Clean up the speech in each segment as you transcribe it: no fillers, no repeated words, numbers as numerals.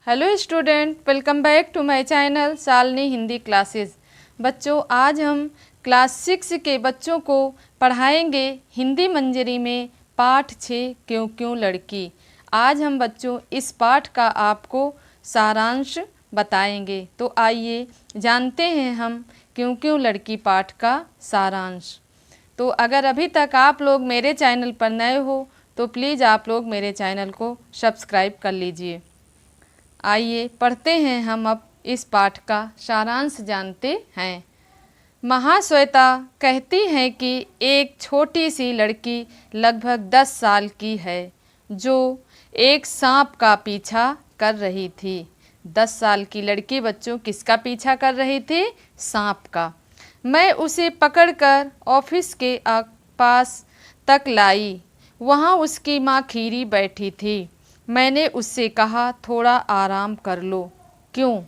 Hello student, welcome back to my channel Shalini Hindi classes. बच्चों, आज हम क्लास 6 के बच्चों को पढ़ाएंगे हिंदी मंजरी में पाठ 6 क्यों क्यों लड़की। आज हम बच्चों इस पाठ का आपको सारांश बताएंगे। तो आइए जानते हैं हम क्यों क्यों लड़की पाठ का सारांश। तो अगर अभी तक आप लोग मेरे चैनल पर नए हो तो प्लीज़ आप लोग मेरे चैनल को सब्सक्राइब कर लीजिए। आइए पढ़ते हैं हम अब इस पाठ का सारांश जानते हैं। महाश्वेता कहती हैं कि एक छोटी सी लड़की लगभग 10 साल की है जो एक सांप का पीछा कर रही थी। 10 साल की लड़की बच्चों किसका पीछा कर रही थी? सांप का। मैं उसे पकड़कर ऑफिस के पास तक लाई। वहाँ उसकी माँ खीरी बैठी थी। मैंने उससे कहा, थोड़ा आराम कर लो। क्यों?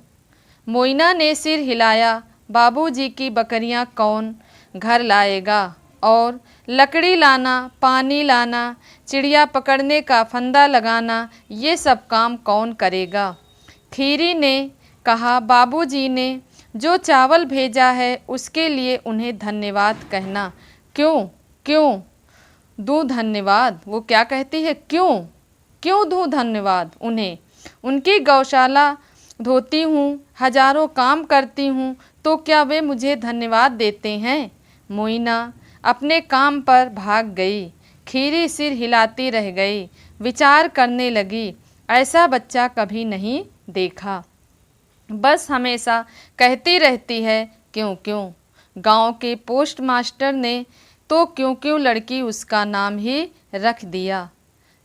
मोइना ने सिर हिलाया। बाबूजी की बकरियां कौन घर लाएगा? और लकड़ी लाना, पानी लाना, चिड़िया पकड़ने का फंदा लगाना, ये सब काम कौन करेगा? खीरी ने कहा, बाबूजी ने जो चावल भेजा है उसके लिए उन्हें धन्यवाद कहना। क्यों? क्यों दूँ धन्यवाद? वो क्या कहती है? क्यों क्यों दूँ धन्यवाद उन्हें? उनकी गौशाला धोती हूँ, हजारों काम करती हूँ, तो क्या वे मुझे धन्यवाद देते हैं? मोइना अपने काम पर भाग गई। खीरी सिर हिलाती रह गई। विचार करने लगी, ऐसा बच्चा कभी नहीं देखा। बस हमेशा कहती रहती है क्यों क्यों। गांव के पोस्ट मास्टर ने तो क्यों क्यों लड़की उसका नाम ही रख दिया।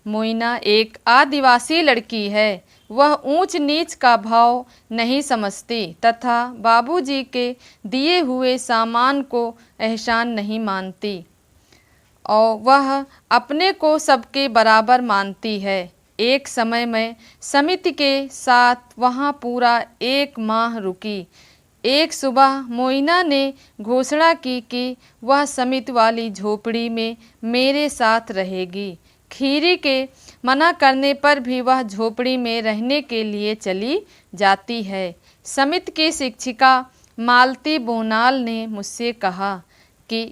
मोइना एक आदिवासी लड़की है। वह ऊंच नीच का भाव नहीं समझती तथा बाबूजी के दिए हुए सामान को एहसान नहीं मानती और वह अपने को सबके बराबर मानती है। एक समय में समिति के साथ वहाँ पूरा 1 माह रुकी। एक सुबह मोइना ने घोषणा की कि वह समिति वाली झोपड़ी में मेरे साथ रहेगी। खीरी के मना करने पर भी वह झोपड़ी में रहने के लिए चली जाती है। समिति की शिक्षिका मालती बोनाल ने मुझसे कहा कि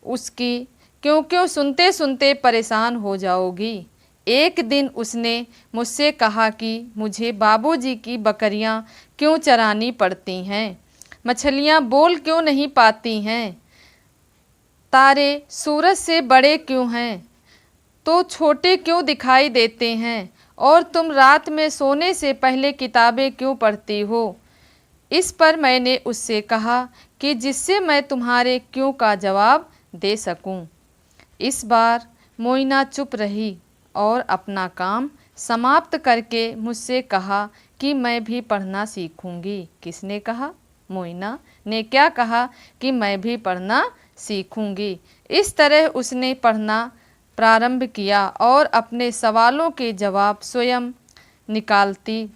उसकी क्यों क्यों सुनते सुनते परेशान हो जाओगी। एक दिन उसने मुझसे कहा कि मुझे बाबूजी की बकरियां क्यों चरानी पड़ती हैं, मछलियां बोल क्यों नहीं पाती हैं, तारे सूरज से बड़े क्यों हैं तो छोटे क्यों दिखाई देते हैं, और तुम रात में सोने से पहले किताबें क्यों पढ़ती हो। इस पर मैंने उससे कहा कि जिससे मैं तुम्हारे क्यों का जवाब दे सकूं। इस बार मोइना चुप रही और अपना काम समाप्त करके मुझसे कहा कि मैं भी पढ़ना सीखूंगी। किसने कहा? मोइना ने क्या कहा कि मैं भी पढ़ना सीखूंगी। इस तरह उसने पढ़ना प्रारंभ किया और अपने सवालों के जवाब स्वयं निकालती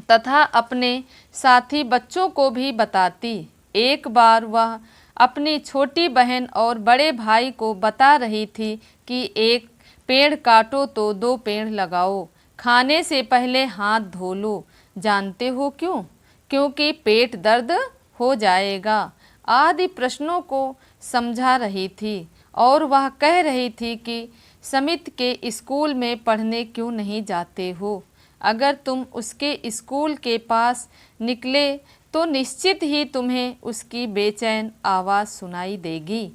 तथा अपने साथी बच्चों को भी बताती। एक बार वह अपनी छोटी बहन और बड़े भाई को बता रही थी कि एक पेड़ काटो तो 2 पेड़ लगाओ, खाने से पहले हाथ धो लो। जानते हो क्यों? क्योंकि पेट दर्द हो जाएगा आदि प्रश्नों को समझा रही थी। और वह कह रही थी कि समिति के स्कूल में पढ़ने क्यों नहीं जाते हो। अगर तुम उसके स्कूल के पास निकले तो निश्चित ही तुम्हें उसकी बेचैन आवाज़ सुनाई देगी।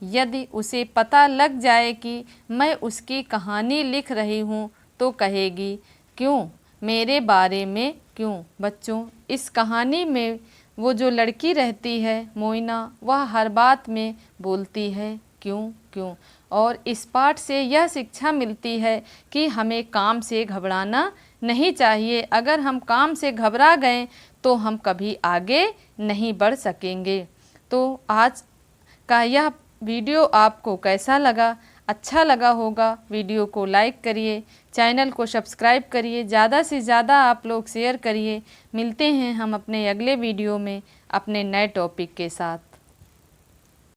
यदि उसे पता लग जाए कि मैं उसकी कहानी लिख रही हूँ तो कहेगी, क्यों मेरे बारे में क्यों। बच्चों, इस कहानी में वो जो लड़की रहती है मोइना, वह हर बात में बोलती है क्यों क्यों। और इस पाठ से यह शिक्षा मिलती है कि हमें काम से घबराना नहीं चाहिए। अगर हम काम से घबरा गए तो हम कभी आगे नहीं बढ़ सकेंगे। तो आज का यह वीडियो आपको कैसा लगा? अच्छा लगा होगा वीडियो को लाइक करिए, चैनल को सब्सक्राइब करिए, ज़्यादा से ज़्यादा आप लोग शेयर करिए। मिलते हैं हम अपने अगले वीडियो में अपने नए टॉपिक के साथ।